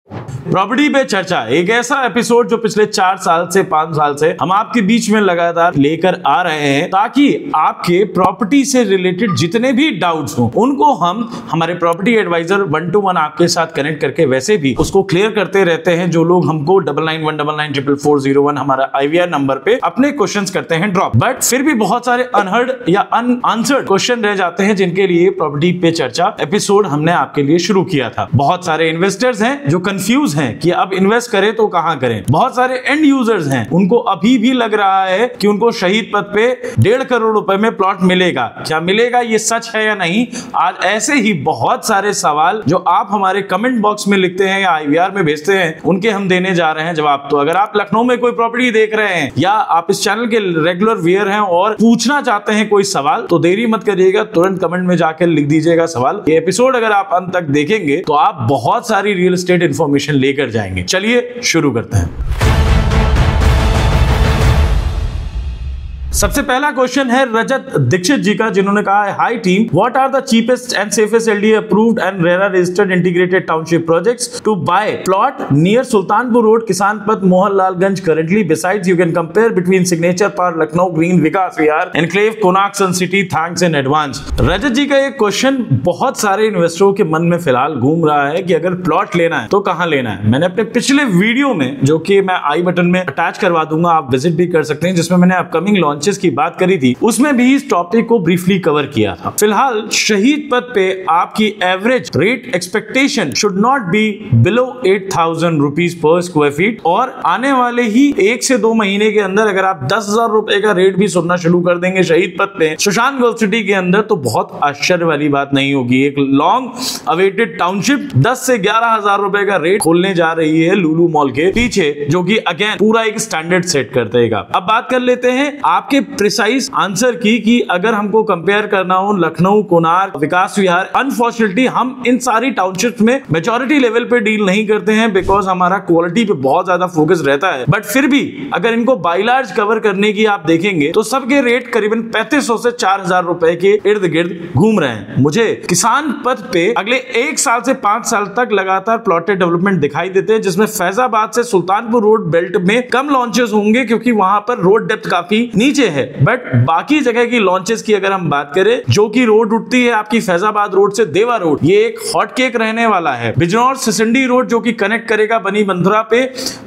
Property पे चर्चा एक ऐसा एपिसोड जो पिछले 4 साल से 5 साल से हम आपके बीच में लगातार लेकर आ रहे हैं, ताकि आपके प्रॉपर्टी से रिलेटेड जितने भी डाउट्स हो उनको हम हमारे प्रॉपर्टी एडवाइजर 1-to-1 आपके साथ कनेक्ट करके वैसे भी उसको क्लियर करते रहते हैं। जो लोग हमको 9919994401 हमारा IVR नंबर पे अपने क्वेश्चंस करते हैं ड्रॉप, बट फिर भी बहुत सारे अनहर्ड या अनआंसर्ड क्वेश्चन रह जाते हैं जिनके लिए प्रॉपर्टी पे चर्चा एपिसोड हमने आपके लिए शुरू किया था। बहुत सारे इन्वेस्टर्स हैं जो कंफ्यूज हैं कि अब इन्वेस्ट करें तो कहां करें। बहुत सारे एंड यूजर्स हैं, उनको अभी भी लग रहा है कि उनको शहीद पथ पे 1.5 करोड़ रुपए में प्लॉट मिलेगा। क्या मिलेगा, ये सच है या नहीं? आज ऐसे ही बहुत सारे सवाल जो आप हमारे कमेंट बॉक्स में लिखते हैं या IVR में भेजते हैं, उनके हम देने जा रहे हैं जवाब। तो अगर आप लखनऊ में कोई प्रॉपर्टी देख रहे हैं या आप इस चैनल के रेगुलर व्यूअर हैं और पूछना चाहते हैं कोई सवाल, तो देरी मत करिएगा, तुरंत कमेंट में जाकर लिख दीजिएगा सवाल। ये एपिसोड अगर आप अंत तक देखेंगे तो आप बहुत सारी रियल एस्टेट इंफॉर्मेशन लेकर जाएंगे। चलिए शुरू करते हैं। सबसे पहला क्वेश्चन है रजत दीक्षित जी का, जिन्होंने कहा है, hi team, what are the cheapest and safest LDA approved and RERA registered integrated township projects to buy plot near Sultanpur road, Kisan Path, Mohanlalganj currently. Besides you can compare between signature park, Lucknow green, Vikas Vihar, enclave, Konark sun city. Thanks in advance. Rajat ji का एक question बहुत सारे इन्वेस्टरों के मन में फिलहाल घूम रहा है कि अगर प्लॉट लेना है तो कहां लेना है। मैंने अपने पिछले वीडियो में, जो कि मैं आई बटन में अटैच करवा दूंगा, आप विजिट भी कर सकते हैं, जिसमें मैंने अपकमिंग लॉन्च की बात करी थी, उसमें भी इस टॉपिक को ब्रीफली कवर किया था। फिलहाल शहीद पथ पे आपकी average rate expectation should not be below 8,000 rupees per square feet, और आने वाले ही 1 से 2 महीने के अंदर अगर आप 10,000 रुपए का रेट भी सुनना शुरू कर देंगे शहीद पथ पे सुशांत गोल्फ सिटी के अंदर, तो बहुत आश्चर्य वाली बात नहीं होगी। एक लॉन्ग अवेटेड टाउनशिप 10 से 11,000 रुपए का रेट खोलने जा रही है लुलु मॉल के पीछे, जो कि अगेन पूरा एक स्टैंडर्ड सेट कर देगा। अब बात कर लेते हैं आपके प्रिसाइज आंसर की कि अगर हमको कंपेयर करना हो लखनऊ, कोणार्क, विकास विहार, अनफॉर्चुनेटली हम इन सारी टाउनशिप्स में मेजॉरिटी लेवल पे डील नहीं करते हैं, बिकॉज हमारा क्वालिटी पे बहुत ज्यादा फोकस रहता है। बट फिर भी अगर इनको बाय लार्ज कवर करने की आप देखेंगे तो सबके रेट करीबन 3,500 से 4,000 रुपए के इर्द गिर्द घूम रहे हैं। मुझे किसान पथ पे अगले 1 साल से 5 साल तक लगातार प्लॉटेड डेवलपमेंट दिखाई देते हैं, जिसमें फैजाबाद से सुल्तानपुर रोड बेल्ट में कम लॉन्चेस होंगे क्योंकि वहां पर रोड डेप्थ काफी नीचे है। बट बाकी जगह की लॉन्चेस की अगर हम बात करें, जो कि रोड उठती है आपकी फैजाबाद रोड से देवा रोड, ये एक हॉट केक रहने वाला है। बिजनौर सिसंडी रोड जो कि कनेक्ट करेगा बनी बंधुरा पे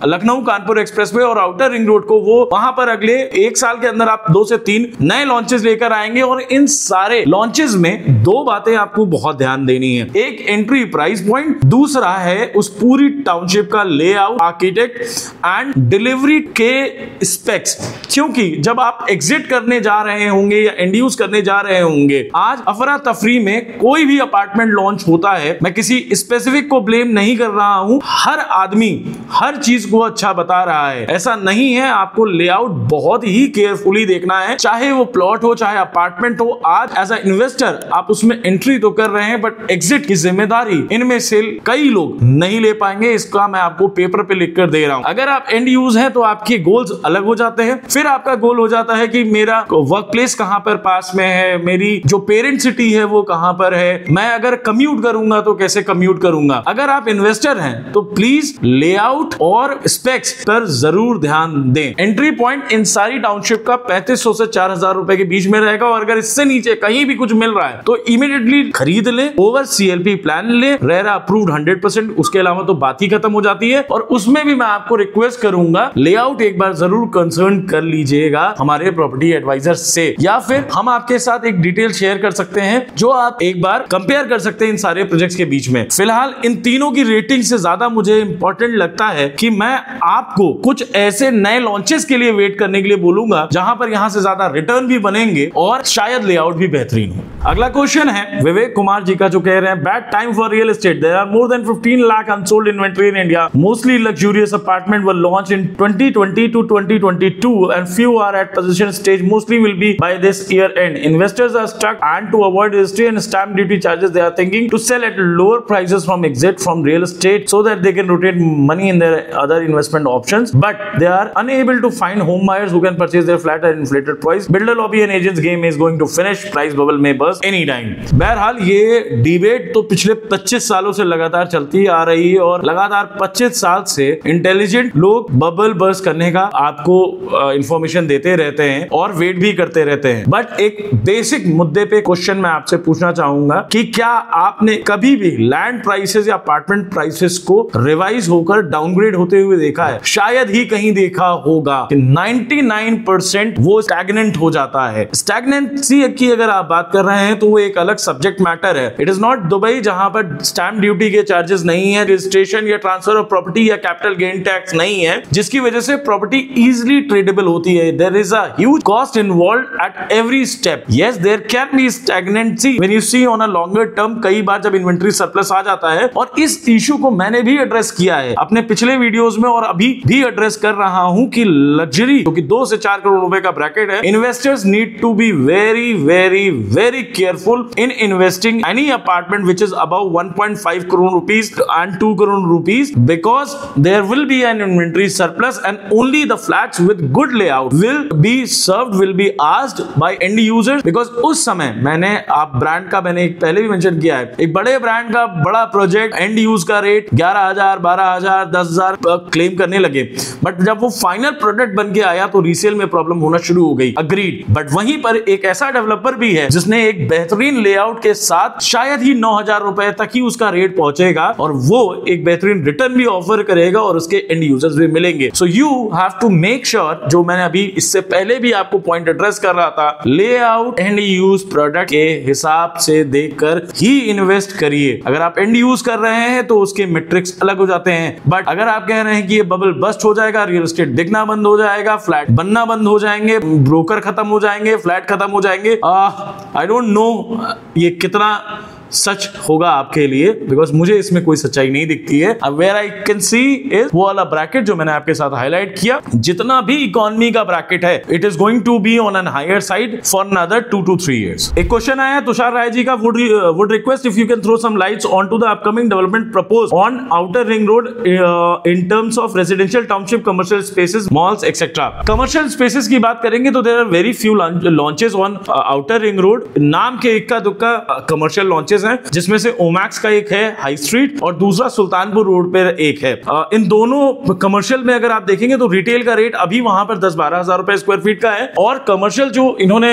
लखनऊ कानपुर एक्सप्रेसवे और आउटर रिंग रोड को, वो वहां पर अगले 1 साल के अंदर आप 2 से 3 नए लॉन्चेस लेकर आएंगे। और इन सारे लॉन्चेस में 2 बातें आपको बहुत ध्यान देनी है। एक एंट्री प्राइस पॉइंट, दूसरा है उस पूरी टाउनशिप का लेआउट, आर्किटेक्ट एंड डिलीवरी के स्पेक्स। क्योंकि जब आप एग्जिट करने जा रहे होंगे या इंड्यूस करने जा रहे होंगे, आज अफरा तफरी में कोई भी अपार्टमेंट लॉन्च होता है, मैं किसी स्पेसिफिक को ब्लेम नहीं कर रहा हूं, हर आदमी हर चीज को अच्छा बता रहा है, ऐसा नहीं है। आपको लेआउट बहुत ही केयरफुली देखना है, चाहे वो प्लॉट हो चाहे अपार्टमेंट हो। आज एज अ इन्वेस्टर आप उसमें एंट्री तो कर रहे हैं, बट एग्जिट की जिम्मेदारी इनमें से कई लोग नहीं ले पाएंगे। इसका मैं आपको पेपर पे लिख कर दे रहा हूं। अगर आप एंड यूज हैं तो आपके गोल्स अलग हो जाते हैं। फिर आपका गोल हो जाता है कि मेरा वर्क प्लेस कहां पर पास में है, मेरी जो पेरेंट सिटी है वो कहां पर है, मैं अगर कम्यूट करूंगा तो कैसे कम्यूट करूंगा। अगर आप इन्वेस्टर हैं तो प्लीज लेआउट और स्पेक्स पर जरूर ध्यान दें। एंट्री पॉइंट इन सारी टाउनशिप का 3,500 से 4,000 रुपए के बीच में रहेगा, और अगर इससे नीचे कहीं भी कुछ मिल रहा है तो इमीडिएटली खरीद ले। ओवर CLP प्लान ले, रेरा अप्रूव्ड 100%, उसके अलावा तो बात ही खत्म हो जाती है। और उसमें भी मैं आपको रिक्वेस्ट करूंगा, लेआउट एक बार जरूर कंसर्न कर लीजिएगा हमारे प्रॉपर्टी एडवाइजर से, या फिर हम आपके साथ एक डिटेल शेयर कर सकते हैं जो आप एक बार कंपेयर कर सकते हैं इन सारे प्रोजेक्ट्स के बीच में। फिलहाल इन तीनों की रेटिंग से ज्यादा मुझे इंपॉर्टेंट लगता है कि मैं आपको कुछ ऐसे नए लॉन्चेस के लिए वेट करने के लिए बोलूंगा जहां पर यहां से ज्यादा रिटर्न भी बनेंगे और शायद लेआउट भी बेहतरीन हो। अगला क्वेश्चन है विवेक कुमार जी का, जो कह रहे हैं, bad time for real estate, there are more than 15 lakh unsold inventory in India, mostly luxurious apartment were launched in 2020 to 2022 and few are at possession stage, mostly will be by this year end. Investors are stuck, and to avoid registry and stamp duty charges, they are thinking to sell at lower prices from exit from real estate so that they can rotate money in their other investment options, but they are unable to find home buyers who can purchase their flat at inflated price. Builder lobby and agents game is going to finish, price bubble may burst. बस any time. बहरहाल ये debate तो पिछले 25 सालों से लगातार चलती आ रही है और लगातार 25 साल से इंटेलिजेंट लोग बबल बर्स्ट करने का आपको इंफॉर्मेशन देते रहते हैं और वेट भी करते रहते हैं। बट एक बेसिक मुद्दे पे क्वेश्चन मैं आपसे पूछना चाहूंगा कि क्या आपने कभी भी लैंड प्राइसेस या अपार्टमेंट प्राइसेस को रिवाइज होकर डाउनग्रेड होते हुए देखा है? शायद ही कहीं देखा होगा कि 99% वो स्टैग्नेंट हो जाता है। स्टैग्नेंसी की अगर आप बात कर रहे हैं तो वो एक अलग सब्जेक्ट मैटर है। इट इज नॉट दुबई जहां पर स्टैंप ड्यूटी के चार्जेस नहीं है, रजिस्ट्रेशन या ट्रांसफर ऑफ प्रॉपर्टी या कैपिटल गेन टैक्स नहीं है, जिसकी वजह से प्रॉपर्टी इजीली ट्रेडेबल होती है। There is a huge cost involved at every step. Yes, there can be stagnancy when you see on a longer term. कई बार जब इन्वेंटरी सरप्लस आ जाता है, और इस इशू को मैंने भी एड्रेस किया है अपने पिछले वीडियोस में और अभी भी एड्रेस कर रहा हूं कि लग्जरी जो कि 2 से 4 करोड़ रुपए का ब्रैकेट है, investors need to be very very very careful in investing any apartment which is above 1.5 crore rupees and 2 crore rupees, because there will be an inventory surplus and only the flats with good layout will be served, will be asked by end users। because उस समय मैंने आप brand का मैंने पहले भी mention किया है, एक बड़े ब्रांड का बड़ा प्रोजेक्ट एंड यूज का रेट 11,000 12,000 10,000 क्लेम करने लगे, बट जब वो फाइनल प्रोडक्ट बन के आया तो रीसेल में प्रॉब्लम होना शुरू हो गई। अग्रीड। बट वहीं पर एक ऐसा डेवलपर भी है जिसने एक बेहतरीन लेआउट के साथ शायद ही 9,000 रुपए तक ही उसका रेट पहुंचेगा और वो एक बेहतरीन रिटर्न भी ऑफर करेगा और उसके एंड यूजर्स भी मिलेंगे। So you have to make sure, जो मैंने अभी इससे पहले भी आपको पॉइंट एड्रेस कर रहा था, लेआउट एंड यूज प्रोडक्ट के हिसाब से देखकर ही इन्वेस्ट करिए। अगर आप एंड यूज कर रहे हैं तो उसके मैट्रिक्स अलग हो जाते हैं, बट अगर आप कह रहे हैं कि ये बबल बस्ट हो जाएगा, रियल एस्टेट दिखना बंद हो जाएगा, फ्लैट बनना बंद हो जाएंगे, ब्रोकर खत्म हो जाएंगे, फ्लैट खत्म हो जाएंगे, आई डोंट नो ये कितना सच होगा आपके लिए, बिकॉज मुझे इसमें कोई सच्चाई नहीं दिखती है। Where I can see is वो वाला ब्रैकेट जो मैंने आपके साथ हाईलाइट किया, जितना भी इकोनॉमी का ब्रैकेट है, it is going to be on an higher side for another 2 to 3 years। एक क्वेश्चन आया तुषार राय जी का, would request if you can throw some lights on to the upcoming development propose on outer ring road in terms of residential township, commercial spaces, malls etcetera. Commercial spaces की बात करेंगे तो there are very few launches on outer ring road. नाम के इक्का दुक्का commercial launches हैं, जिसमें से ओमैक्स का एक है हाई स्ट्रीट और दूसरा सुल्तानपुर रोड पे एक है। इन दोनों कमर्शियल में अगर आप देखेंगे तो रिटेल का रेट अभी वहां पर 10-12 हजार रुपए स्क्वायर फीट का है, और कमर्शियल जो इन्होंने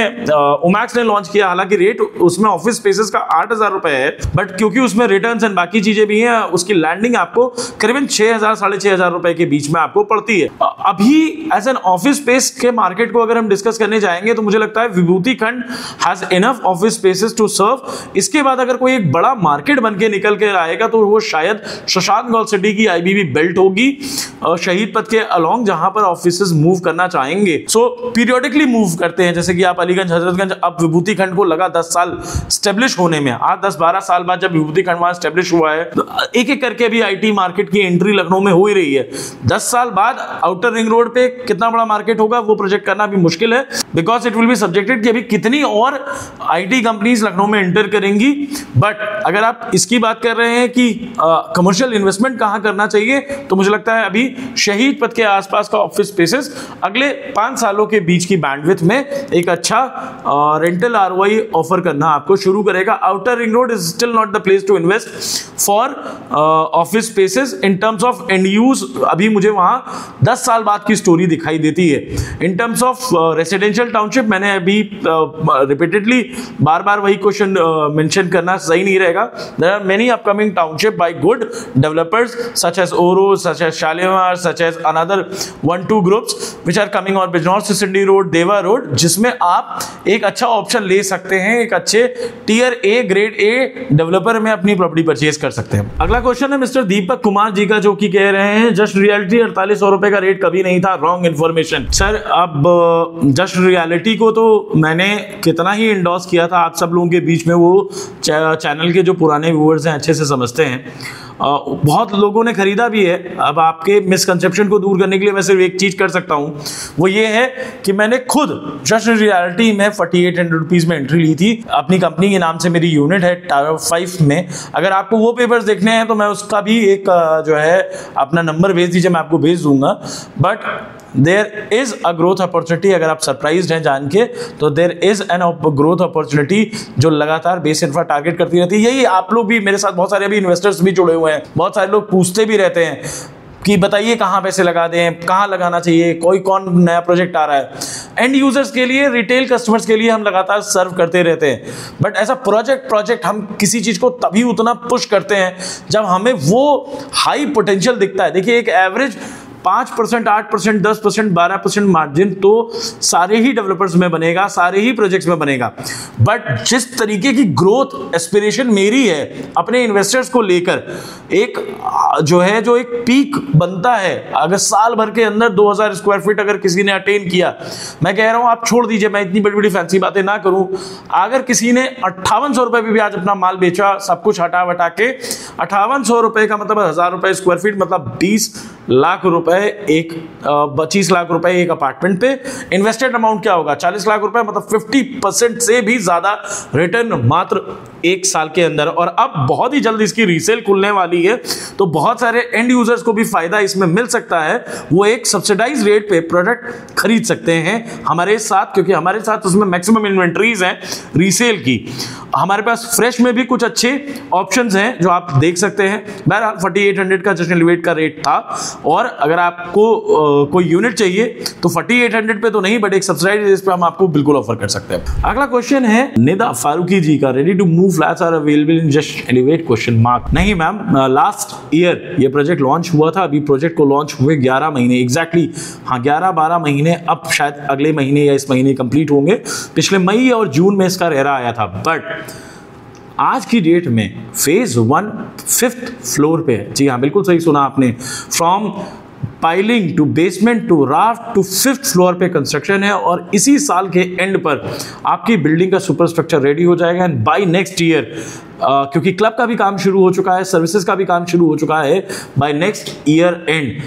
ओमैक्स ने लॉन्च किया, हालांकि रेट उसमें ऑफिस स्पेसेस का 8,000 रुपए है, बट क्योंकि उसमें रिटर्न्स एंड बाकी चीजें भी हैं, उसकी लैंडिंग आपको करीबन 6,000 6,500 रुपए के बीच में आपको पड़ती है। अभी एज एन ऑफिस स्पेस के मार्केट को अगर हम डिस्कस करने जाएंगे तो मुझे लगता है Vibhuti Khand has enough office spaces to serve. इसके बाद अगर कोई एक बड़ा मार्केट बन के निकल के आएगा तो वो शायद शशांक गौल सिटी की आईबीबी बेल्ट होगी, शहीद पथ के अलोंग, जहां पर ऑफिसेज मूव करना चाहेंगे। सो पीरियोडिकली मूव करते हैं, जैसे कि आप अलीगंज, हजरतगंज, अब विभूति खंड को लगा 10 साल स्टेब्लिश होने में। आज 10-12 साल बाद जब विभूति खंड वहां स्टेब्लिश हुआ है, तो एक एक करके भी आईटी मार्केट की एंट्री लखनऊ में हो ही रही है। 10 साल बाद आउटर रिंग रोड पे कितना बड़ा मार्केट होगा वो प्रोजेक्ट करना भी मुश्किल है, because it will be subjected कि अभी कितनी और आईटी कंपनीज लखनऊ में एंटर करेंगी। बट अगर आप इसकी बात कर रहे हैं कि कमर्शियल इन्वेस्टमेंट कहां करना चाहिए, तो मुझे लगता है अभी शहीद पथ के आसपास का ऑफिस स्पेसेस अगले 5 सालों के बीच की बैंडविड्थ में एक अच्छा रेंटल आरओआई ऑफर करना आपको शुरू करेगा। Outer ring road is still not the place to invest for office spaces in terms of end use. अभी मुझे वहां 10 साल बाद की स्टोरी दिखाई देती है। इन टर्म्स ऑफ रेसिडेंशियल टाउनशिप, मैंने अभी रिपीटेडली बार-बार वही क्वेश्चन मेंशन करना सही नहीं रहेगा। There are many upcoming township by good developers such as Oro, such as Shalimar, such as another 1-2 groups which are coming on Bijnor Sindhi Road, Deva Road, जिसमें आप एक अच्छा ऑप्शन ले सकते हैं, एक अच्छे tier A, grade A developer में अपनी प्रॉपर्टी परचेज कर सकते हैं। अगला क्वेश्चन है मिस्टर दीपक कुमार जी का, जो कि कह रहे हैं जस्ट रियलिटी 4800 रुपए का रेट कभी नहीं था, रॉन्ग इन्फॉर्मेशन। सर, अब जस्ट रियलिटी को तो मैंने कितना ही इंडोर्स किया था, आप सब लोगों के बीच में वो चैनल के जो पुराने व्यूअर्स हैं अच्छे से समझते हैं। बहुत लोगों ने खरीदा भी है। अब आपके मिसकंसेप्शन को दूर करने के लिए मैं सिर्फ एक चीज कर सकता हूं, वो ये है कि मैंने खुद जस्ट रियलिटी में 4800 रुपीज में एंट्री ली थी। अपनी कंपनी के नाम से मेरी यूनिट है टावर 5 में। अगर आपको वो पेपर्स देखने हैं तो मैं उसका भी एक जो है अपना नंबर भेज दीजिए, मैं आपको भेज दूंगा। But there is a growth opportunity. अगर आप सरप्राइज्ड हैं जान के, तो there is an growth opportunity जो लगातार बेस इंफ्रा टारगेट करती रहती है। यही आप लोग भी, मेरे साथ बहुत सारे अभी इन्वेस्टर्स भी जुड़े हुए हैं, बहुत सारे लोग पूछते भी रहते हैं कि बताइए कहाँ पैसे लगा दें, कहाँ लगाना चाहिए, कौन नया प्रोजेक्ट आ रहा है। एंड यूजर्स के लिए, रिटेल कस्टमर्स के लिए हम लगातार सर्व करते रहते हैं, बट ऐसा प्रोजेक्ट हम किसी चीज को तभी उतना पुश करते हैं जब हमें वो हाई पोटेंशियल दिखता है। देखिए, एक एवरेज 5%, 8%, 10%, 12% मार्जिन तो सारे ही डेवलपर्स में बनेगा, सारे ही प्रोजेक्ट्स में बनेगा, बट जिस तरीके की ग्रोथ एस्पिरेशन मेरी है अपने इन्वेस्टर्स को लेकर, एक जो एक पीक बनता है, अगर साल भर के अंदर 2000 स्क्वायर फीट अगर किसी ने अटेन किया, मैं कह रहा हूं आप छोड़ दीजिए, मैं इतनी बड़ी बड़ी फैंसी बातें ना करूं, अगर किसी ने 5800 रुपए भी आज अपना माल बेचा, सब कुछ हटा वटा के 5800 रुपए का मतलब 1000 रुपए स्क्वायर फीट, मतलब 20 लाख रुपए, 25 लाख रुपए एक अपार्टमेंट पे। इन्वेस्टेड अमाउंट क्या होगा? 40 लाख रुपए, मतलब 50% से भी ज्यादा रिटर्न मात्र एक साल के अंदर। और अब बहुत ही जल्द इसकी रीसेल खुलने वाली है, तो बहुत सारे एंड यूजर्स को भी फायदा इसमें मिल सकता है। वो एक सब्सिडाइज रेट पे प्रोडक्ट खरीद सकते हैं हमारे साथ, क्योंकि हमारे साथ उसमें मैक्सिमम इन्वेंट्रीज हैं रीसेल की। हमारे पास फ्रेश में भी कुछ अच्छे ऑप्शंस हैं जो आप देख सकते हैं। बहरहाल 4800 का जस्ट एलिवेट का रेट था, और अगर आपको कोई यूनिट चाहिए तो 4800 पे तो नहीं, बट एक सब्सिडाइज रेट पे हम आपको बिल्कुल ऑफर कर सकते हैं। अगला क्वेश्चन है निदा फारूकी जी का, ready to move flats are available in just Elevate? Question mark. नहीं मैम, लास्ट ईयर ये प्रोजेक्ट लॉन्च हुआ था, अभी प्रोजेक्ट को लॉन्च हुए 11 महीने एग्जैक्टली, हाँ 11-12 महीने, अब शायद अगले महीने या इस महीने कंप्लीट होंगे। पिछले मई और जून में इसका रेरा आया था, बट आज की डेट में फेज 1 5th फ्लोर पे है। जी हाँ, बिल्कुल सही सुना आपने। From piling to basement to raft to 5th floor पे कंस्ट्रक्शन है, और इसी साल के एंड पर आपकी बिल्डिंग का सुपर स्ट्रक्चर रेडी हो जाएगा। एंड बाय नेक्स्ट ईयर, क्योंकि क्लब का भी काम शुरू हो चुका है, सर्विसेज का भी काम शुरू हो चुका है, by next year end,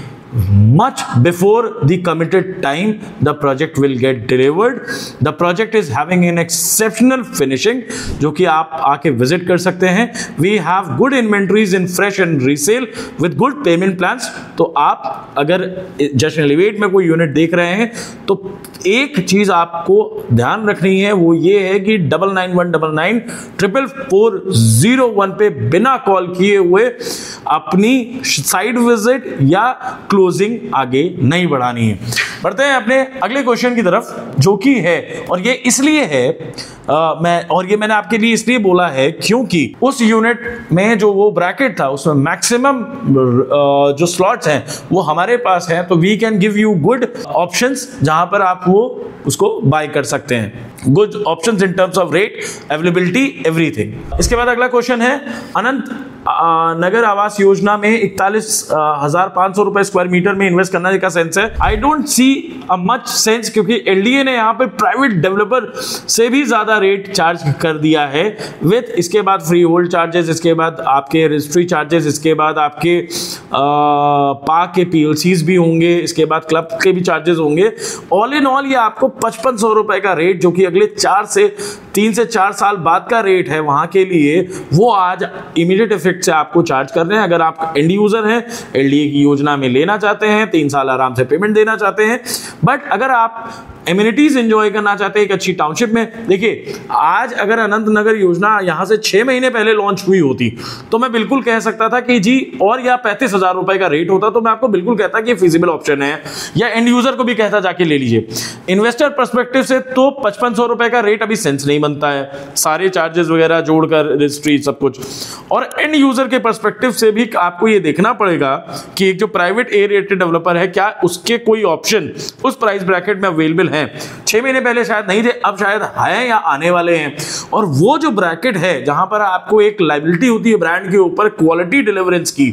much before the committed time, the project will get delivered. The project is having an exceptional finishing, जो कि आप आके विजिट कर सकते हैं। We have good inventories in fresh and resale with good payment plans। तो आप अगर जस्ट एलिवेट में कोई यूनिट देख रहे हैं, तो एक चीज आपको ध्यान रखनी है, वो ये है कि 991999 44401 पे बिना कॉल किए हुए अपनी साइट विजिट या क्लोजिंग आगे नहीं बढ़ानी है। बढ़ते हैं अपने अगले क्वेश्चन की तरफ, जो कि है, और ये इसलिए है ये मैंने आपके लिए इसलिए बोला है क्योंकि उस यूनिट में जो वो ब्रैकेट था उसमें मैक्सिमम जो स्लॉट्स हैं वो हमारे पास हैं, तो we can give you good options जहां पर आप वो उसको बाय कर सकते हैं। Good options in terms of rate, availability, everything. इसके बाद अगला क्वेश्चन है, अनंत नगर आवास योजना में 41,500 रुपए स्क्वायर मीटर में इन्वेस्ट करने का सेंस है? आई don't C a much sense, क्योंकि एलडीए ने यहाँ पे प्राइवेट डेवलपर से भी ज्यादा रेट चार्ज कर दिया है, विथ इसके बाद फ्री होल्ड चार्जेस, इसके बाद आपके रजिस्ट्री चार्जेस, इसके बाद आपके पार्क के पीएलसीज भी होंगे, इसके बाद क्लब के भी चार्जेस होंगे। ऑल इन ऑल ये आपको 5500 रुपए का रेट, जो कि अगले 3 से 4 साल बाद का रेट है वहां के लिए, वो आज इमीडिएट इफेक्ट से आपको चार्ज कर रहे हैं। अगर आप एंड यूजर हैं, एलडीए की योजना में लेना चाहते हैं, 3 साल आराम से पेमेंट देना चाहते हैं, बट अगर आप एमिनिटीज एंजॉय करना चाहते हैं एक अच्छी टाउनशिप में, देखिए आज अगर अनंत नगर योजना यहां से 6 महीने पहले लॉन्च हुई होती तो मैं बिल्कुल कह सकता था कि जी, और या 35,000 रुपए का रेट होता तो मैं आपको बिल्कुल कहता कि फिजिबल ऑप्शन है, या एंड यूजर को भी कहता जाके ले लीजिए। इन्वेस्टर पर्सपेक्टिव से तो 5500 रुपए का रेट अभी सेंस नहीं बनता है, सारे चार्जेस वगैरह जोड़कर, रजिस्ट्री सब कुछ। और एंड यूजर के पर्सपेक्टिव से भी आपको ये देखना पड़ेगा कि एक जो प्राइवेट ए रेटेड डेवलपर है, क्या उसके कोई ऑप्शन उस प्राइस ब्रैकेट में अवेलेबल है। 6 महीने पहले शायद नहीं थे, अब शायद है या आने वाले हैं। और वो जो ब्रैकेट है जहां पर आपको एक लायबिलिटी होती है ब्रांड के ऊपर क्वालिटी डिलीवरेंस की,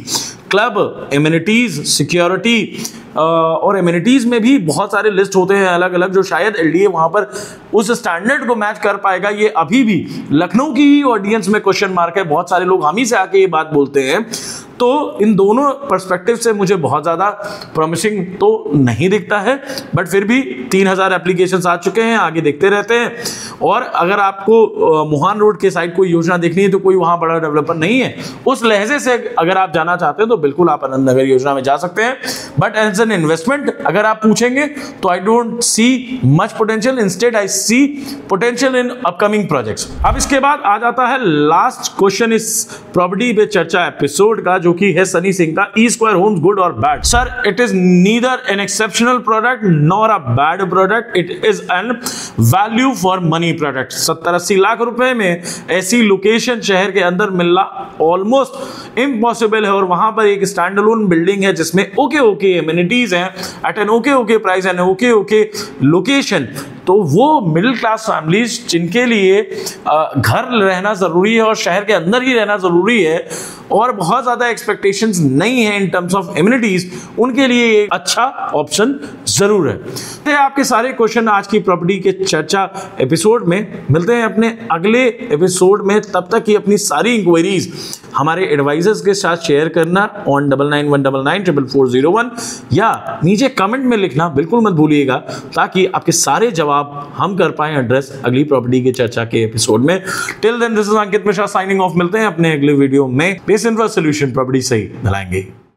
क्लब, एमिनिटीज, सिक्योरिटी, और एमिनिटीज में भी बहुत सारे लिस्ट होते हैं अलग अलग, जो शायद एलडीए वहां पर उस स्टैंडर्ड को मैच कर पाएगा। ये अभी भी लखनऊ की ही ऑडियंस में क्वेश्चन मार्क है। बहुत सारे लोग हम ही से आके ये बात बोलते हैं तो इन दोनों पर्सपेक्टिव से मुझे बहुत ज़्यादा प्रॉमिसिंग तो नहीं दिखता है, बट फिर भी 3000 एप्लीकेशंस आ चुके हैं, आगे देखते रहते हैं। और अगर आपको मुहान रोड के साइड कोई योजना देखनी है तो कोई वहाँ बड़ा डेवलपर नहीं है, उस लहजे से अगर आप जाना चाहते हैं तो बिल्कुल आप आनंद नगर योजना में जा सकते हैं। बट एज एन इन्वेस्टमेंट अगर आप पूछेंगे तो I don't see much potential, instead I see potential in upcoming projects. अब इसके बाद आ जाता है लास्ट क्वेश्चन इस प्रॉपर्टी पे चर्चा एपिसोड का, जो कि है सनी सिंह का, ई स्क्वायर होम्स गुड और bad? Sir, it is neither an exceptional product nor a bad product, it is an value for money product. 70-80 lakh रुपए में ऐसी लोकेशन शहर के अंदर मिलना ऑलमोस्ट इम्पॉसिबल है, और वहां पर एक स्टैंड अलोन बिल्डिंग है जिसमें ओके एमिनिटीज हैं at an okay price and okay location. तो वो मिडिल क्लास फैमिलीज जिनके लिए घर रहना जरूरी है और शहर के अंदर ही रहना जरूरी है और बहुत ज्यादा एक्सपेक्टेशंस नहीं है इन टर्म्स ऑफ एमिनिटीज, उनके लिए एक अच्छा ऑप्शन जरूर है। तो आपके सारे क्वेश्चन आज की प्रॉपर्टी के चर्चा एपिसोड में। मिलते हैं अपने अगले एपिसोड में, तब तक की अपनी सारी इंक्वायरीज हमारे एडवाइजर्स के साथ शेयर करना ऑन 9919944401 या नीचे कमेंट में लिखना बिल्कुल मत भूलिएगा, ताकि आपके सारे जवाब हम कर पाए एड्रेस अगली प्रॉपर्टी की चर्चा के एपिसोड में। Till then this is Ankit Mishra signing off. मिलते हैं अपने अगले वीडियो में। बेस इन्फ्रा सॉल्यूशन प्रॉपर्टी सही मिलाएंगे।